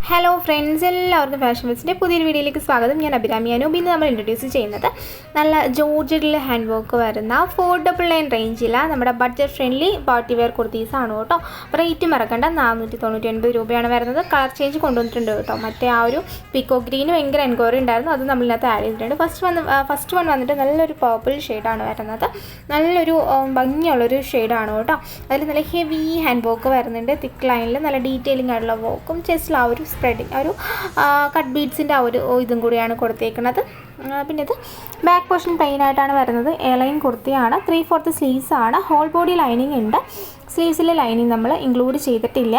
Hello friends, എല്ലാവർക്കും fashion ഫെസ്റ്റിൻ്റെ പുതിയൊരു വീഡിയോയിലേക്ക് സ്വാഗതം. ഞാൻ അഭിരാമി അനൂപ്. ഇന്ന് നമ്മൾ ഇൻട്രൊഡ്യൂസ് ചെയ്യുന്നത് നല്ല ജോർജറ്റിൽ ഹാൻഡ് വർക്ക് വരുന്ന 499 റേഞ്ചില നമ്മുടെ ബഡ്ജറ്റ് ഫ്രണ്ട്ലി പാർട്ടി വെയർ കുർത്തീസാണ് കേട്ടോ. റേറ്റ് മറക്കണ്ട, 499 രൂപയാണ് വരുന്നത്. കളർ ചേഞ്ച് കൊണ്ടുവന്നിട്ടുണ്ട് കേട്ടോ. മറ്റേ ആ ഒരു പീക്കോ ഗ്രീന് ഭയങ്കര എൻക്വയറി ഉണ്ടായിരുന്നു, അത് നമ്മളിനകത്ത് ആഡ് ചെയ്തിട്ടുണ്ട്. ഫസ്റ്റ് വൺ വന്നിട്ട് നല്ലൊരു പർപ്പിൾ ഷെയ്ഡാണ് വരുന്നത്. നല്ലൊരു ഭംഗിയുള്ളൊരു ഷെയ്ഡാണ് കേട്ടോ. അതിൽ നല്ല ഹെവി ഹാൻഡ് വർക്ക് വരുന്നുണ്ട്. തിക്ക് ലൈനിൽ നല്ല ഡീറ്റെയിലിംഗ് ആയിട്ടുള്ള വർക്കും ചെസ്റ്റിൽ ആ ഒരു സ്പ്രെഡിങ് ഒരു കട്ട് ബീഡ്സിൻ്റെ ആ ഒരു ഇതും കൂടിയാണ് കൊടുത്തേക്കുന്നത്. പിന്നെ ഇത് ബാക്ക് പോർഷൻ പ്ലെയിൻ ആയിട്ടാണ് വരുന്നത്. എയർലൈൻ കുർത്തിയാണ്. 3/4 സ്ലീവ്സ് ആണ്. ഹോൾ ബോഡി ലൈനിങ് ഉണ്ട്. സ്ലീവ്സിലെ ലൈനിങ് നമ്മൾ ഇൻക്ലൂഡ് ചെയ്തിട്ടില്ല.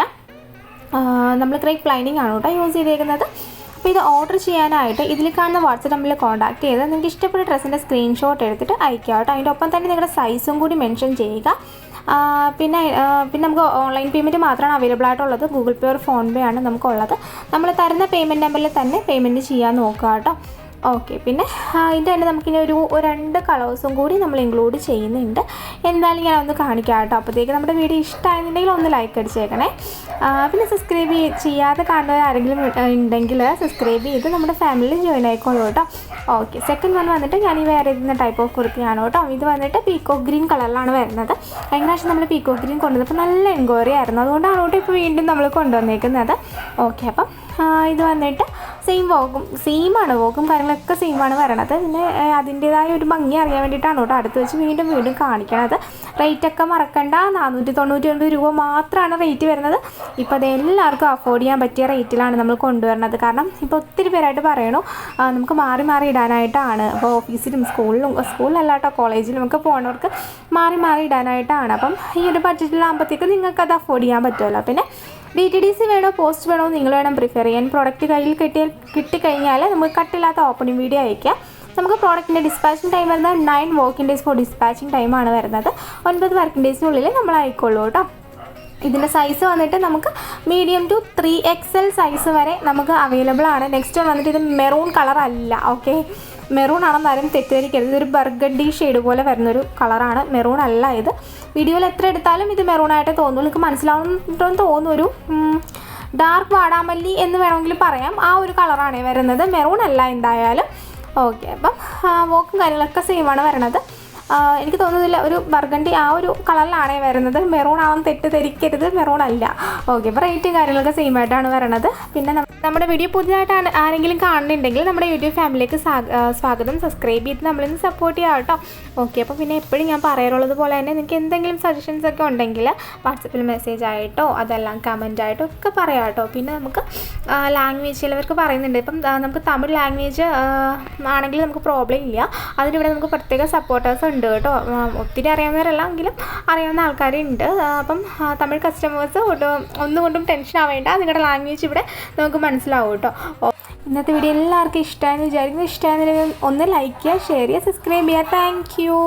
നമ്മൾ ക്രേപ്പ് ലൈനിങ് ആണ് കേട്ടോ യൂസ് ചെയ്തേക്കുന്നത്. അപ്പോൾ ഇത് ഓർഡർ ചെയ്യാനായിട്ട് ഇതിൽ കാണുന്ന വാട്സപ്പ് നമ്പറിൽ കോൺടാക്ട് ചെയ്ത് നിങ്ങൾക്ക് ഇഷ്ടപ്പെട്ട ഡ്രസ്സിൻ്റെ സ്ക്രീൻഷോട്ട് എടുത്തിട്ട് അയക്കുക കേട്ടോ. അതിൻ്റെ ഒപ്പം തന്നെ നിങ്ങളുടെ സൈസും കൂടി മെൻഷൻ ചെയ്യുക. പിന്നെ നമുക്ക് ഓൺലൈൻ പേയ്മെൻറ്റ് മാത്രമാണ് അവൈലബിൾ ആയിട്ടുള്ളത്. ഗൂഗിൾ പേ ഓർ ഫോൺ പേ ആണ് നമുക്കുള്ളത്. നമ്മൾ തരുന്ന പേയ്മെൻറ്റ് നമ്പറിൽ തന്നെ പേയ്മെൻറ്റ് ചെയ്യാൻ നോക്കുക കേട്ടോ. ഓക്കെ, പിന്നെ ഇതിൻ്റെ തന്നെ നമുക്കിനി ഒരു 2 കളേഴ്സും കൂടി നമ്മൾ ഇൻക്ലൂഡ് ചെയ്യുന്നുണ്ട്. എന്തായാലും ഞാൻ ഒന്ന് കാണിക്കാം കേട്ടോ. അപ്പോഴത്തേക്ക് നമ്മുടെ വീഡിയോ ഇഷ്ടമായിരുന്നുണ്ടെങ്കിൽ ഒന്ന് ലൈക്ക് അടിച്ചേക്കണേ. പിന്നെ സബ്സ്ക്രൈബ് ചെയ്യാതെ കാണുന്നവർ ആരെങ്കിലും ഉണ്ടെങ്കിൽ സബ്സ്ക്രൈബ് ചെയ്ത് നമ്മുടെ ഫാമിലിയിൽ ജോയിൻ ആയിക്കോളൂ കേട്ടോ. ഓക്കെ, സെക്കൻഡ് വൺ വന്നിട്ട് ഞാൻ ഈ വേറെ ചെയ്യുന്ന ടൈപ്പ് ഓഫ് കുർത്തിയാണ് കേട്ടോ. ഇത് വന്നിട്ട് പീക്കോ ഗ്രീൻ കളറിലാണ് വരുന്നത്. കഴിഞ്ഞ പ്രാവശ്യം നമ്മൾ പീക്കോ ഗ്രീൻ കൊണ്ടുവന്നപ്പോൾ നല്ല എൻക്വയറി ആയിരുന്നു, അതുകൊണ്ടാണ് കേട്ടോ ഇപ്പോൾ വീണ്ടും നമ്മൾ കൊണ്ടുവന്നേക്കുന്നത്. ഓക്കെ, അപ്പം ഇത് വന്നിട്ട് സെയിമാണ് വോക്കും കാര്യങ്ങളൊക്കെ സെയിമാണ് വരണത്. പിന്നെ അതിൻ്റേതായ ഒരു ഭംഗി അറിയാൻ വേണ്ടിയിട്ടാണ് കേട്ടോ അടുത്ത് വെച്ച് വീണ്ടും കാണിക്കണത്. റേറ്റൊക്കെ മറക്കണ്ട, 499 രൂപ മാത്രമാണ് റേറ്റ് വരുന്നത്. ഇപ്പോൾ അത് എല്ലാവർക്കും അഫോർഡ് ചെയ്യാൻ പറ്റിയ റേറ്റിലാണ് നമ്മൾ കൊണ്ടുവരുന്നത്. കാരണം ഇപ്പോൾ ഒത്തിരി പേരായിട്ട് പറയണു നമുക്ക് മാറി ഇടാനായിട്ടാണ്. അപ്പോൾ ഓഫീസിലും സ്കൂളിലല്ല കേട്ടോ, കോളേജിലും ഒക്കെ പോകുന്നവർക്ക് മാറി ഇടാനായിട്ടാണ്. അപ്പം ഈ ഒരു ബഡ്ജറ്റിലാകുമ്പോഴത്തേക്ക് നിങ്ങൾക്ക് അത് അഫോർഡ് ചെയ്യാൻ പറ്റുമല്ലോ. പിന്നെ DTDC വേണോ പോസ്റ്റ് വേണോ നിങ്ങൾ വേണം പ്രിഫർ ചെയ്യാൻ. പ്രോഡക്റ്റ് കയ്യിൽ കിട്ടിക്കഴിഞ്ഞാൽ നമുക്ക് കട്ടില്ലാത്ത ഓപ്പണിംഗ് വീഡിയോ അയക്കാം. നമുക്ക് പ്രോഡക്റ്റിൻ്റെ ഡിസ്പാച്ചിങ് ടൈം വരുന്നത് 9 വർക്കിംഗ് ഡേയ്സ് ഫോർ ഡിസ്പാച്ചിങ് ടൈമാണ് വരുന്നത്. 9 വർക്കിംഗ് ഡേയ്സിനുള്ളിൽ നമ്മൾ അയക്കുള്ളൂ കേട്ടോ. ഇതിൻ്റെ സൈസ് വന്നിട്ട് നമുക്ക് മീഡിയം ടു 3XL സൈസ് വരെ നമുക്ക് അവൈലബിൾ ആണ്. നെക്സ്റ്റ് വന്നിട്ട് ഇത് മെറൂൺ കളർ അല്ല. ഓക്കെ, മെറൂൺ ആണെന്നാലും തെറ്റിദ്ധരിക്കരുത്. ഇതൊരു ബർഗഡി ഷെയ്ഡ് പോലെ വരുന്നൊരു കളറാണ്, മെറൂൺ അല്ല ഇത്. വീഡിയോയിൽ എത്ര എടുത്താലും ഇത് മെറൂണായിട്ട് തോന്നുന്നു. നിങ്ങൾക്ക് മനസ്സിലാവുന്നുണ്ടെന്ന് തോന്നുന്നു. ഒരു ഡാർക്ക് വാടാമല്ലി എന്ന് വേണമെങ്കിൽ പറയാം. ആ ഒരു കളറാണ് വരുന്നത്, മെറൂൺ അല്ല എന്തായാലും. ഓക്കെ, അപ്പം വോക്കും കാര്യങ്ങളൊക്കെ സെയിമാണ് വരണത്. എനിക്ക് തോന്നുന്നില്ല ഒരു ബർഗണ്ടി ആ ഒരു കളറിലാണേ വരുന്നത്. മെറൂൺ ആണെന്ന് തെറ്റിദ്ധരിക്കരുത്, മെറൂൺ അല്ല. ഓക്കെ, അപ്പോൾ റേറ്റും കാര്യങ്ങളൊക്കെ സെയിം ആയിട്ടാണ് വരണത്. പിന്നെ നമ്മുടെ വീഡിയോ പുതിയതായിട്ട് ആരെങ്കിലും കാണുന്നുണ്ടെങ്കിൽ നമ്മുടെ യൂട്യൂബ് ഫാമിലിയിലേക്ക് സ്വാഗതം. സബ്സ്ക്രൈബ് ചെയ്ത് നമ്മളിന്ന് സപ്പോർട്ട് ചെയ്യാം കേട്ടോ. ഓക്കെ, അപ്പോൾ പിന്നെ എപ്പോഴും ഞാൻ പറയാറുള്ളത് പോലെ തന്നെ നിങ്ങൾക്ക് എന്തെങ്കിലും സജഷൻസ് ഒക്കെ ഉണ്ടെങ്കിൽ വാട്സപ്പിൽ മെസ്സേജ് ആയിട്ടോ അതെല്ലാം കമൻ്റ് ആയിട്ടോ ഒക്കെ പറയാം കേട്ടോ. പിന്നെ നമുക്ക് ലാംഗ്വേജ് ചിലവർക്ക് പറയുന്നുണ്ട്. ഇപ്പം നമുക്ക് തമിഴ് ലാംഗ്വേജ് ആണെങ്കിൽ നമുക്ക് പ്രോബ്ലം ഇല്ല. അതിനിവിടെ നമുക്ക് പ്രത്യേക സപ്പോർട്ടേഴ്സ് ഉണ്ട് കേട്ടോ. ഒത്തിരി അറിയാവുന്നവരല്ല എങ്കിലും അറിയാവുന്ന ആൾക്കാരുണ്ട്. അപ്പം തമിഴ് കസ്റ്റമേഴ്സ് ഒന്നുകൊണ്ടും ടെൻഷൻ ആവേണ്ട, നിങ്ങളുടെ ലാംഗ്വേജ് ഇവിടെ നമുക്ക് മനസ്സിലാവും കേട്ടോ. ഇന്നത്തെ വീഡിയോ എല്ലാവർക്കും ഇഷ്ടമായെന്ന് വിചാരിക്കുന്നു. ഇഷ്ടമായെന്നുണ്ടെങ്കിൽ ഒന്ന് ലൈക്ക് ചെയ്യുക, ഷെയർ ചെയ്യുക, സബ്സ്ക്രൈബ് ചെയ്യുക. Thank you.